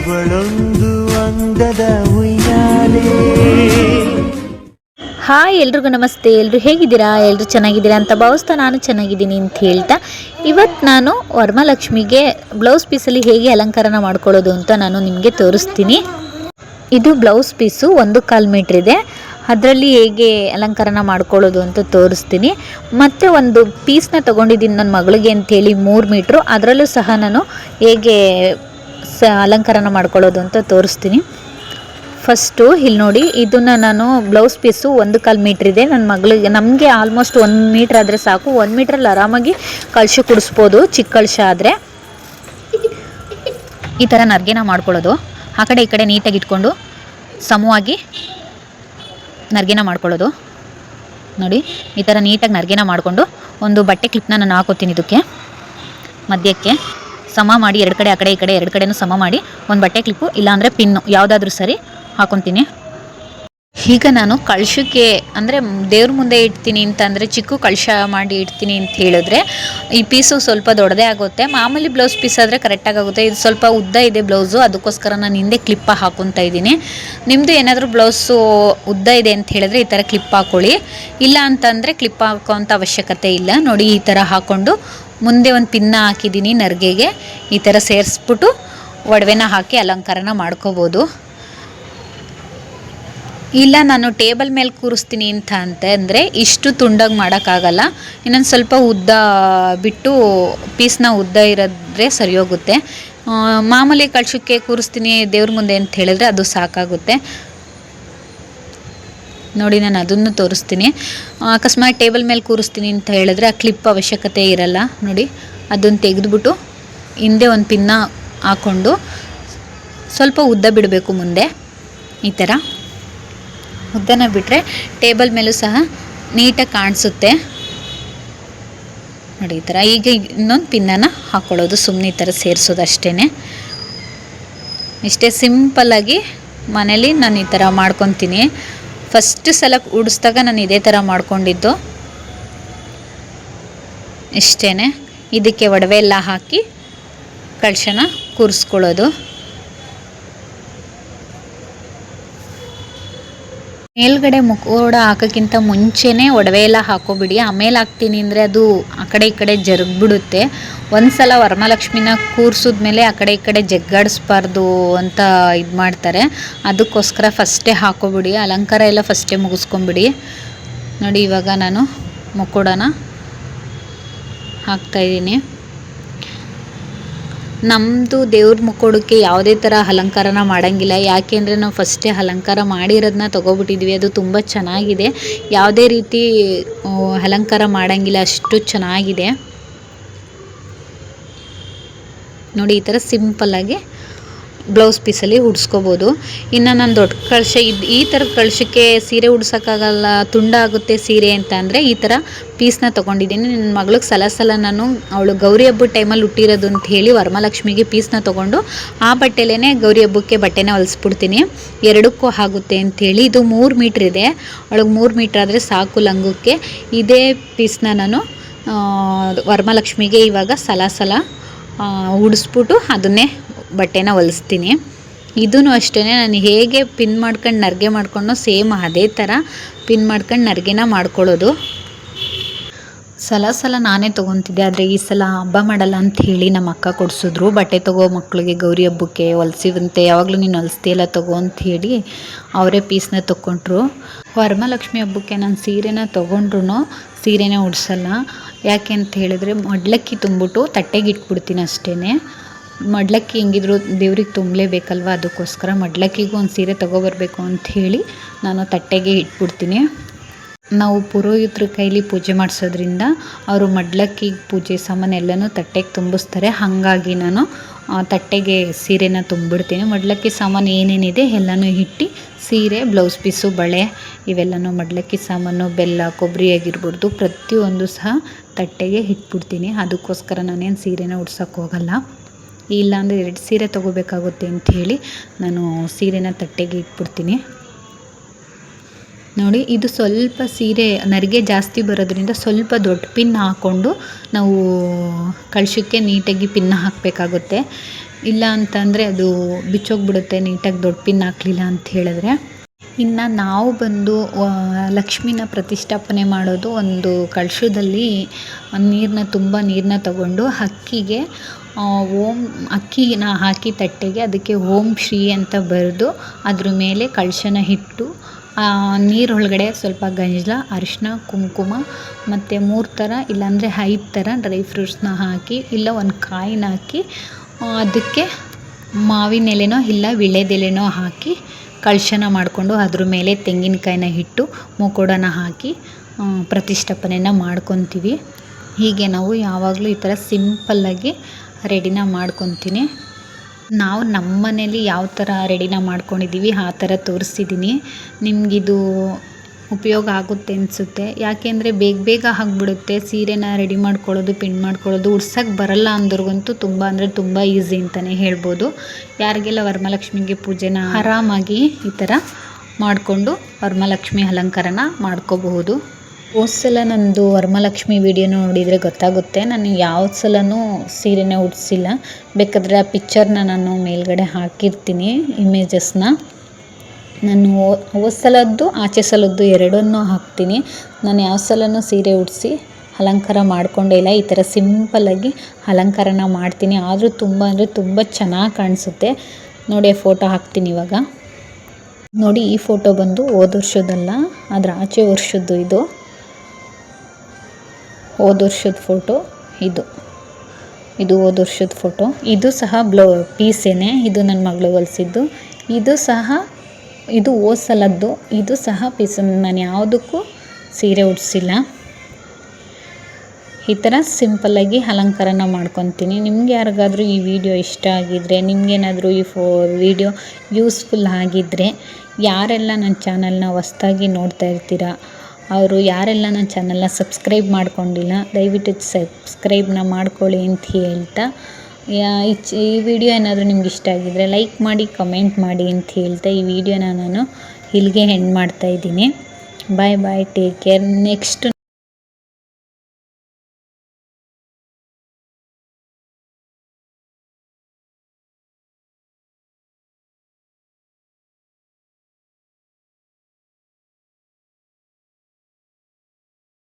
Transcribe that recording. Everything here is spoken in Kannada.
ಇವಳೊಂದು ಅಂದದ ಉಯ್ಯಾಲೆ. ಹಾಯ್ ಎಲ್ರಿಗೂ ನಮಸ್ತೆ. ಎಲ್ಲರೂ ಹೇಗಿದ್ದೀರಾ? ಎಲ್ಲರೂ ಚೆನ್ನಾಗಿದ್ದೀರಾ ಅಂತ ಭಾವಿಸ್ತಾ ನಾನು ಚೆನ್ನಾಗಿದ್ದೀನಿ ಅಂತ ಹೇಳ್ತಾ, ಇವತ್ತು ನಾನು ವರಮಹಾಲಕ್ಷ್ಮಿಗೆ ಬ್ಲೌಸ್ ಪೀಸಲ್ಲಿ ಹೇಗೆ ಅಲಂಕಾರನ ಮಾಡ್ಕೊಳ್ಳೋದು ಅಂತ ನಾನು ನಿಮಗೆ ತೋರಿಸ್ತೀನಿ. ಇದು ಬ್ಲೌಸ್ ಪೀಸು 1.25 ಮೀಟ್ರ್ ಇದೆ. ಅದರಲ್ಲಿ ಹೇಗೆ ಅಲಂಕಾರನ ಮಾಡ್ಕೊಳ್ಳೋದು ಅಂತ ತೋರಿಸ್ತೀನಿ. ಮತ್ತು ಒಂದು ಪೀಸ್ನ ತೊಗೊಂಡಿದ್ದೀನಿ ನನ್ನ ಮಗಳಿಗೆ ಅಂಥೇಳಿ 3 ಮೀಟ್ರು. ಅದರಲ್ಲೂ ಸಹ ನಾನು ಹೇಗೆ ಅಲಂಕಾರನ ಮಾಡ್ಕೊಳ್ಳೋದು ಅಂತ ತೋರಿಸ್ತೀನಿ. ಫಸ್ಟು ಇಲ್ಲಿ ನೋಡಿ, ಇದನ್ನು ನಾನು ಬ್ಲೌಸ್ ಪೀಸು 1.25 ಮೀಟ್ರ್ ಇದೆ. ನನ್ನ ಮಗಳಿಗೆ, ನಮಗೆ ಆಲ್ಮೋಸ್ಟ್ 1 ಮೀಟ್ರ್ ಆದರೆ ಸಾಕು. 1 ಮೀಟ್ರಲ್ಲಿ ಆರಾಮಾಗಿ ಕಳಶ ಕುಡಿಸ್ಬೋದು. ಚಿಕ್ಕ ಕಳಶ ಆದರೆ ಈ ಥರ ನರ್ಗೆನ ಮಾಡ್ಕೊಳ್ಳೋದು. ಆ ಕಡೆ ಈ ಕಡೆ ನೀಟಾಗಿ ಇಟ್ಕೊಂಡು ಸಮವಾಗಿ ನರ್ಗೆನ ಮಾಡ್ಕೊಳ್ಳೋದು. ನೋಡಿ, ಈ ಥರ ನೀಟಾಗಿ ನರ್ಗೆನ ಮಾಡಿಕೊಂಡು ಒಂದು ಬಟ್ಟೆ ಕ್ಲಿಪ್ನ ನಾನು ಹಾಕೋತೀನಿ ಇದಕ್ಕೆ ಮಧ್ಯಕ್ಕೆ ಸಮ ಮಾಡಿ. ಎರಡು ಕಡೆ, ಆ ಕಡೆ ಈ ಕಡೆ ಎರಡು ಕಡೆನೂ ಸಮ ಮಾಡಿ ಒಂದು ಬಟ್ಟೆ ಕ್ಲಿಪ್ಪು ಇಲ್ಲಾಂದರೆ ಪಿನ್ನು ಯಾವುದಾದ್ರೂ ಸರಿ ಹಾಕೊತೀನಿ. ಈಗ ನಾನು ಕಳಶಕ್ಕೆ ಅಂದರೆ ದೇವ್ರ ಮುಂದೆ ಇಡ್ತೀನಿ ಅಂತಂದರೆ ಚಿಕ್ಕ ಕಳಶ ಮಾಡಿ ಇಡ್ತೀನಿ ಅಂತ ಹೇಳಿದ್ರೆ ಈ ಪೀಸು ಸ್ವಲ್ಪ ದೊಡ್ಡದೇ ಆಗುತ್ತೆ. ಮಾಮೂಲಿ ಬ್ಲೌಸ್ ಪೀಸ್ ಆದರೆ ಕರೆಕ್ಟಾಗಿ ಆಗುತ್ತೆ. ಇದು ಸ್ವಲ್ಪ ಉದ್ದ ಇದೆ ಬ್ಲೌಸು, ಅದಕ್ಕೋಸ್ಕರ ನಾನು ಹಿಂದೆ ಕ್ಲಿಪ್ಪ ಹಾಕೊತಾ ಇದ್ದೀನಿ. ನಿಮ್ಮದು ಏನಾದರೂ ಬ್ಲೌಸು ಉದ್ದ ಇದೆ ಅಂತ ಹೇಳಿದ್ರೆ ಈ ಥರ ಕ್ಲಿಪ್ ಹಾಕ್ಕೊಳ್ಳಿ. ಇಲ್ಲ ಅಂತಂದರೆ ಕ್ಲಿಪ್ ಹಾಕೋಂಥ ಅವಶ್ಯಕತೆ ಇಲ್ಲ. ನೋಡಿ, ಈ ಥರ ಹಾಕ್ಕೊಂಡು ಮುಂದೆ ಒಂದು ಪಿನ್ನ ಹಾಕಿದ್ದೀನಿ ನರ್ಗೆಗೆ. ಈ ಥರ ಸೇರಿಸ್ಬಿಟ್ಟು ಒಡವೆನ ಹಾಕಿ ಅಲಂಕಾರನ ಮಾಡ್ಕೋಬೋದು. ಇಲ್ಲ ನಾನು ಟೇಬಲ್ ಮೇಲೆ ಕೂರಿಸ್ತೀನಿ ಅಂತಂದರೆ ಇಷ್ಟು ತುಂಡಾಗಿ ಮಾಡೋಕ್ಕಾಗಲ್ಲ. ಇನ್ನೊಂದು ಸ್ವಲ್ಪ ಉದ್ದ ಬಿಟ್ಟು ಪೀಸ್ನ ಉದ್ದ ಇರೋದ್ರೆ ಸರಿ ಹೋಗುತ್ತೆ. ಮಾಮೂಲಿ ಕಳಶಕ್ಕೆ ಕೂರಿಸ್ತೀನಿ ದೇವ್ರ ಮುಂದೆ ಅಂತ ಹೇಳಿದ್ರೆ ಅದು ಸಾಕಾಗುತ್ತೆ. ನೋಡಿ, ನಾನು ಅದನ್ನು ತೋರಿಸ್ತೀನಿ. ಅಕಸ್ಮಾತ್ ಟೇಬಲ್ ಮೇಲೆ ಕೂರಿಸ್ತೀನಿ ಅಂತ ಹೇಳಿದ್ರೆ ಆ ಕ್ಲಿಪ್ ಅವಶ್ಯಕತೆ ಇರಲ್ಲ. ನೋಡಿ, ಅದನ್ನು ತೆಗೆದುಬಿಟ್ಟು ಹಿಂದೆ ಒಂದು ಪಿನ್ನ ಹಾಕ್ಕೊಂಡು ಸ್ವಲ್ಪ ಉದ್ದ ಬಿಡಬೇಕು ಮುಂದೆ. ಈ ಥರ ಉದ್ದನ ಬಿಟ್ಟರೆ ಟೇಬಲ್ ಮೇಲೂ ಸಹ ನೀಟಾಗಿ ಕಾಣಿಸುತ್ತೆ. ನೋಡಿ, ಈ ಥರ. ಈಗ ಇನ್ನೊಂದು ಪಿನ್ನನ್ನು ಹಾಕ್ಕೊಳ್ಳೋದು, ಸುಮ್ಮನೆ ಈ ಥರ ಸೇರಿಸೋದು ಅಷ್ಟೇ. ಇಷ್ಟೇ ಸಿಂಪಲ್ಲಾಗಿ ಮನೇಲಿ ನಾನು ಈ ಥರ ಮಾಡ್ಕೊತೀನಿ. ಫಸ್ಟ್ ಸಲ ಉಡಿಸ್ದಾಗ ನಾನು ಇದೇ ಥರ ಮಾಡ್ಕೊಂಡಿದ್ದು. ಇಷ್ಟೇ. ಇದಕ್ಕೆ ಒಡವೆ ಎಲ್ಲ ಹಾಕಿ ಕಳಶನ ಕೂರಿಸ್ಕೊಳ್ಳೋದು. ಮೇಲ್ಗಡೆ ಮುಖೋಡ ಹಾಕೋಕ್ಕಿಂತ ಮುಂಚೆನೇ ಒಡವೆ ಎಲ್ಲ ಹಾಕೋಬಿಡಿ. ಆಮೇಲೆ ಹಾಕ್ತೀನಿ ಅಂದರೆ ಅದು ಆ ಕಡೆ ಈ ಕಡೆ ಜರುಗ್ಬಿಡುತ್ತೆ. ಒಂದು ಸಲ ವರಮಹಾಲಕ್ಷ್ಮಿನ ಕೂರಿಸಿದ್ಮೇಲೆ ಆ ಕಡೆ ಈ ಕಡೆ ಜಗ್ಗಾಡಿಸ್ಬಾರ್ದು ಅಂತ ಇದು ಮಾಡ್ತಾರೆ. ಅದಕ್ಕೋಸ್ಕರ ಫಸ್ಟೇ ಹಾಕೋಬಿಡಿ. ಅಲಂಕಾರ ಎಲ್ಲ ಫಸ್ಟೇ ಮುಗಿಸ್ಕೊಂಬಿಡಿ. ನೋಡಿ, ಇವಾಗ ನಾನು ಮುಖೋಡನ ಹಾಕ್ತಾಯಿದ್ದೀನಿ. ನಮ್ಮದು ದೇವ್ರ ಮುಖೋಡಕ್ಕೆ ಯಾವುದೇ ಥರ ಅಲಂಕಾರನ ಮಾಡೋಂಗಿಲ್ಲ. ಯಾಕೆಂದರೆ ನಾವು ಫಸ್ಟೇ ಅಲಂಕಾರ ಮಾಡಿರೋದನ್ನ ತೊಗೊಬಿಟ್ಟಿದ್ವಿ. ಅದು ತುಂಬ ಚೆನ್ನಾಗಿದೆ. ಯಾವುದೇ ರೀತಿ ಅಲಂಕಾರ ಮಾಡೋಂಗಿಲ್ಲ, ಅಷ್ಟು ಚೆನ್ನಾಗಿದೆ. ನೋಡಿ, ಈ ಥರ ಸಿಂಪಲ್ಲಾಗಿ ಬ್ಲೌಸ್ ಪೀಸಲ್ಲಿ ಉಡ್ಸ್ಕೊಬೋದು. ಇನ್ನು ನಾನು ದೊಡ್ಡ ಕಳಶ ಈ ಥರದ ಕಳಶಕ್ಕೆ ಸೀರೆ ಉಡ್ಸೋಕ್ಕಾಗಲ್ಲ, ತುಂಡಾಗುತ್ತೆ ಸೀರೆ ಅಂತ ಅಂದರೆ ಈ ಥರ ಪೀಸ್ನ ತೊಗೊಂಡಿದ್ದೀನಿ. ನನ್ನ ಮಗಳಿಗೆ ಸಲ ನಾನು ಅವಳು ಗೌರಿ ಹಬ್ಬದ ಟೈಮಲ್ಲಿ ಹುಟ್ಟಿರೋದು ಅಂತ ಹೇಳಿ ವರಮಹಾಲಕ್ಷ್ಮಿಗೆ ಪೀಸ್ನ ತೊಗೊಂಡು ಆ ಬಟ್ಟೆಲೇ ಗೌರಿ ಹಬ್ಬಕ್ಕೆ ಬಟ್ಟೆನ ಹೊಲಿಸ್ಬಿಡ್ತೀನಿ. ಎರಡಕ್ಕೂ ಆಗುತ್ತೆ ಅಂಥೇಳಿ. ಇದು 3 ಮೀಟ್ರ್ ಇದೆ. ಅವಳಿಗೆ 3 ಮೀಟ್ರ್ ಆದರೆ ಸಾಕು ಲಂಗಕ್ಕೆ. ಇದೇ ಪೀಸ್ನ ನಾನು ವರಮಹಾಲಕ್ಷ್ಮಿಗೆ ಇವಾಗ ಸಲ ಉಡಿಸ್ಬಿಟ್ಟು ಅದನ್ನೇ ಬಟ್ಟೆನ ಹೊಲಿಸ್ತೀನಿ. ಇದೂ ಅಷ್ಟೇ. ನಾನು ಹೇಗೆ ಪಿನ್ ಮಾಡ್ಕೊಂಡು ನರ್ಗೆ ಮಾಡ್ಕೊಂಡು ಸೇಮ್ ಅದೇ ಥರ ಪಿನ್ ಮಾಡ್ಕೊಂಡು ನರ್ಗೆನ ಮಾಡ್ಕೊಳ್ಳೋದು. ಸಲ ನಾನೇ ತೊಗೊತಿದ್ದೆ. ಆದರೆ ಈ ಸಲ ಹಬ್ಬ ಮಾಡಲ್ಲ ಅಂತ ಹೇಳಿ ನಮ್ಮ ಅಕ್ಕ ಕೊಡಿಸಿದ್ರು. ಬಟ್ಟೆ ತೊಗೋ ಮಕ್ಕಳಿಗೆ ಗೌರಿ ಹಬ್ಬಕ್ಕೆ ಹೊಲಿಸಿವಂತೆ, ಯಾವಾಗಲೂ ನೀನು ಹೊಲಿಸ್ತೀಯಲ್ಲ ತೊಗೋ ಅಂತ ಹೇಳಿ ಅವರೇ ಪೀಸ್ನ ತೊಗೊಂಡ್ರು. ವರಮಹಾಲಕ್ಷ್ಮಿ ಹಬ್ಬಕ್ಕೆ ನಾನು ಸೀರೆನ ತೊಗೊಂಡ್ರು ಸೀರೆನೇ ಉಡ್ಸಲ್ಲ. ಯಾಕೆ ಅಂತ ಹೇಳಿದ್ರೆ ಮಡ್ಲಕ್ಕಿ ತುಂಬಿಟ್ಟು ತಟ್ಟೆಗೆ ಇಟ್ಬಿಡ್ತೀನಿ ಅಷ್ಟೇ. ಮಡ್ಲಕ್ಕಿ ಹೆಂಗಿದ್ರು ದೇವ್ರಿಗೆ ತುಂಬಲೇಬೇಕಲ್ವ, ಅದಕ್ಕೋಸ್ಕರ ಮಡ್ಲಕ್ಕಿಗೂ ಒಂದು ಸೀರೆ ತೊಗೊಬರ್ಬೇಕು ಅಂಥೇಳಿ ನಾನು ತಟ್ಟೆಗೆ ಇಟ್ಬಿಡ್ತೀನಿ. ನಾವು ಪುರೋಹಿತರ ಕೈಲಿ ಪೂಜೆ ಮಾಡಿಸೋದ್ರಿಂದ ಅವರು ಮಡ್ಲಕ್ಕಿ ಪೂಜೆ ಸಾಮಾನೆಲ್ಲನೂ ತಟ್ಟೆಗೆ ತುಂಬಿಸ್ತಾರೆ. ಹಾಗಾಗಿ ನಾನು ತಟ್ಟೆಗೆ ಸೀರೆನ ತುಂಬಿಡ್ತೀನಿ. ಮಡ್ಲಕ್ಕಿ ಸಾಮಾನು ಏನೇನಿದೆ ಎಲ್ಲನೂ ಇಟ್ಟು ಸೀರೆ, ಬ್ಲೌಸ್ ಪೀಸು, ಬಳೆ ಇವೆಲ್ಲನೂ ಮಡ್ಲಕ್ಕಿ ಸಾಮಾನು, ಬೆಲ್ಲ, ಕೊಬ್ಬರಿ ಆಗಿರ್ಬೋದು ಪ್ರತಿಯೊಂದು ಸಹ ತಟ್ಟೆಗೆ ಇಟ್ಬಿಡ್ತೀನಿ. ಅದಕ್ಕೋಸ್ಕರ ನಾನೇನು ಸೀರೆನ ಉಡ್ಸೋಕ್ಕೆ ಹೋಗಲ್ಲ. ಇಲ್ಲಾಂದರೆ 2 ಸೀರೆ ತೊಗೋಬೇಕಾಗುತ್ತೆ ಅಂಥೇಳಿ ನಾನು ಸೀರೆನ ತಟ್ಟೆಗೆ ಇಟ್ಬಿಡ್ತೀನಿ. ನೋಡಿ, ಇದು ಸ್ವಲ್ಪ ಸೀರೆ ನರಿಗೆ ಜಾಸ್ತಿ ಬರೋದ್ರಿಂದ ಸ್ವಲ್ಪ ದೊಡ್ಡ ಪಿನ್ ಹಾಕ್ಕೊಂಡು ನಾವು ಕಳಶಕ್ಕೆ ನೀಟಾಗಿ ಪಿನ್ನ ಹಾಕಬೇಕಾಗುತ್ತೆ. ಇಲ್ಲ ಅಂತಂದರೆ ಅದು ಬಿಚ್ಚೋಗ್ಬಿಡುತ್ತೆ ನೀಟಾಗಿ ದೊಡ್ಡ ಪಿನ್ ಹಾಕಲಿಲ್ಲ ಅಂತ ಹೇಳಿದ್ರೆ. ಇನ್ನು ನಾವು ಬಂದು ಲಕ್ಷ್ಮಿನ ಪ್ರತಿಷ್ಠಾಪನೆ ಮಾಡೋದು ಒಂದು ಕಳಶದಲ್ಲಿ ತುಂಬ ನೀರನ್ನ ತಗೊಂಡು ಅಕ್ಕಿಗೆ ಅಕ್ಕಿನ ಹಾಕಿ ತಟ್ಟೆಗೆ ಅದಕ್ಕೆ ಓಂ ಶ್ರೀ ಅಂತ ಬರೆದು ಅದ್ರ ಮೇಲೆ ಕಳಶನ ಇಟ್ಟು ನೀರೊಳಗಡೆ ಸ್ವಲ್ಪ ಗಂಜಲ, ಅರಿಶಿನ, ಕುಂಕುಮ ಮತ್ತು 3 ಥರ ಇಲ್ಲಾಂದರೆ 5 ಥರ ಡ್ರೈ ಫ್ರೂಟ್ಸ್ನ ಹಾಕಿ ಇಲ್ಲ ಒಂದು ಕಾಯಿನ ಹಾಕಿ ಅದಕ್ಕೆ ಮಾವಿನ ಎಲೆನೋ ಇಲ್ಲ ವೀಳ್ಯದೆಲೆನೋ ಹಾಕಿ ಕಳಶನ ಮಾಡಿಕೊಂಡು ಅದ್ರ ಮೇಲೆ ತೆಂಗಿನಕಾಯಿನ ಇಟ್ಟು ಮುಕೋಡನ ಹಾಕಿ ಪ್ರತಿಷ್ಠಾಪನೆನ ಮಾಡ್ಕೊತೀವಿ. ಹೀಗೆ ನಾವು ಯಾವಾಗಲೂ ಈ ಥರ ಸಿಂಪಲ್ಲಾಗಿ ರೆಡಿನ ಮಾಡ್ಕೊತೀನಿ. ನಾವು ನಮ್ಮ ಮನೇಲಿ ಯಾವ ಥರ ರೆಡಿನ ಮಾಡ್ಕೊಂಡಿದ್ದೀವಿ ಆ ಥರ ತೋರಿಸ್ತಿದ್ದೀನಿ. ನಿಮಗಿದು ಉಪಯೋಗ ಆಗುತ್ತೆ ಅನಿಸುತ್ತೆ. ಯಾಕೆಂದರೆ ಬೇಗ ಆಗಿಬಿಡುತ್ತೆ. ಸೀರೆನ ರೆಡಿ ಮಾಡ್ಕೊಳ್ಳೋದು, ಪಿನ್ ಮಾಡ್ಕೊಳ್ಳೋದು, ಉಡ್ಸೋಕ್ಕೆ ಬರಲ್ಲ ಅಂದವ್ರಿಗಂತೂ ತುಂಬ ಅಂದರೆ ತುಂಬ ಈಸಿ ಅಂತಲೇ ಹೇಳ್ಬೋದು. ಯಾರಿಗೆಲ್ಲ ವರಮಹಾಲಕ್ಷ್ಮಿಗೆ ಪೂಜೆನ ಆರಾಮಾಗಿ ಈ ಥರ ಮಾಡಿಕೊಂಡು ವರಮಹಾಲಕ್ಷ್ಮಿ ಅಲಂಕಾರನ ಮಾಡ್ಕೋಬಹುದು. ಹೋದ ಸಲ ನಂದು ವರಮಹಾಲಕ್ಷ್ಮಿ ವಿಡಿಯೋ ನೋಡಿದರೆ ಗೊತ್ತಾಗುತ್ತೆ. ನಾನು ಯಾವ ಸಲನೂ ಸೀರೆನ ಉಡಿಸಿಲ್ಲ. ಬೇಕಾದರೆ ಆ ಪಿಕ್ಚರ್ನ ನಾನು ಮೇಲ್ಗಡೆ ಹಾಕಿರ್ತೀನಿ, ಇಮೇಜಸ್ನ. ನಾನು ಹೋದ ಸಲದ್ದು ಆಚೆ ಸಲದ್ದು ಎರಡನ್ನೂ ಹಾಕ್ತೀನಿ. ನಾನು ಯಾವ ಸಲನೂ ಸೀರೆ ಉಡಿಸಿ ಅಲಂಕಾರ ಮಾಡಿಕೊಂಡೇ ಇಲ್ಲ. ಈ ಥರ ಸಿಂಪಲ್ಲಾಗಿ ಅಲಂಕಾರನ ಮಾಡ್ತೀನಿ. ಆದರೂ ತುಂಬ ಅಂದರೆ ತುಂಬ ಚೆನ್ನಾಗಿ ಕಾಣಿಸುತ್ತೆ. ನೋಡಿ ಫೋಟೋ ಹಾಕ್ತೀನಿ ಇವಾಗ. ನೋಡಿ, ಈ ಫೋಟೋ ಬಂದು ಹೋದ ವರ್ಷದಲ್ಲ, ಅದರ ಆಚೆ ವರ್ಷದ್ದು. ಇದು ಹೋದ ವರ್ಷದ ಫೋಟೋ. ಇದು ಹೋದ ವರ್ಷದ ಫೋಟೋ. ಇದು ಸಹ ಪೀಸೇನೆ. ಇದು ನನ್ನ ಮಗಳು ಹೊಲಿಸಿದ್ದು. ಇದು ಹೋದ ಸಲದ್ದು. ಇದು ಸಹ ಪೀಸ್. ನಾನು ಯಾವುದಕ್ಕೂ ಸೀರೆ ಉಡಿಸಿಲ್ಲ. ಈ ಥರ ಸಿಂಪಲ್ಲಾಗಿ ಅಲಂಕಾರನ ಮಾಡ್ಕೊತೀನಿ. ನಿಮ್ಗೆ ಯಾರಿಗಾದರೂ ಈ ವಿಡಿಯೋ ಇಷ್ಟ ಆಗಿದ್ದರೆ, ನಿಮಗೇನಾದರೂ ಈ ವಿಡಿಯೋ ಯೂಸ್ಫುಲ್ ಆಗಿದ್ದರೆ, ಯಾರೆಲ್ಲ ನನ್ನ ಚಾನಲ್ನ ಹೊಸ್ದಾಗಿ ನೋಡ್ತಾ ಇರ್ತೀರಾ ಅವರು ಯಾರೆಲ್ಲ ನನ್ನ ಚಾನಲ್ನ ಸಬ್ಸ್ಕ್ರೈಬ್ ಮಾಡ್ಕೊಂಡಿಲ್ಲ, ದಯವಿಟ್ಟು ಸಬ್ಸ್ಕ್ರೈಬ್ನ ಮಾಡ್ಕೊಳ್ಳಿ ಅಂತ ಹೇಳ್ತಾ, ಈ ವಿಡಿಯೋ ಏನಾದರೂ ನಿಮ್ಗೆ ಇಷ್ಟ ಆಗಿದ್ದರೆ ಲೈಕ್ ಮಾಡಿ, ಕಮೆಂಟ್ ಮಾಡಿ ಅಂತ ಹೇಳ್ತಾ ಈ ವಿಡಿಯೋನ ನಾನು ಇಲ್ಲಿಗೆ ಎಂಡ್ ಮಾಡ್ತಾಯಿದ್ದೀನಿ. ಬಾಯ್, ಟೇಕ್ ಕೇರ್. ನೆಕ್ಸ್ಟ್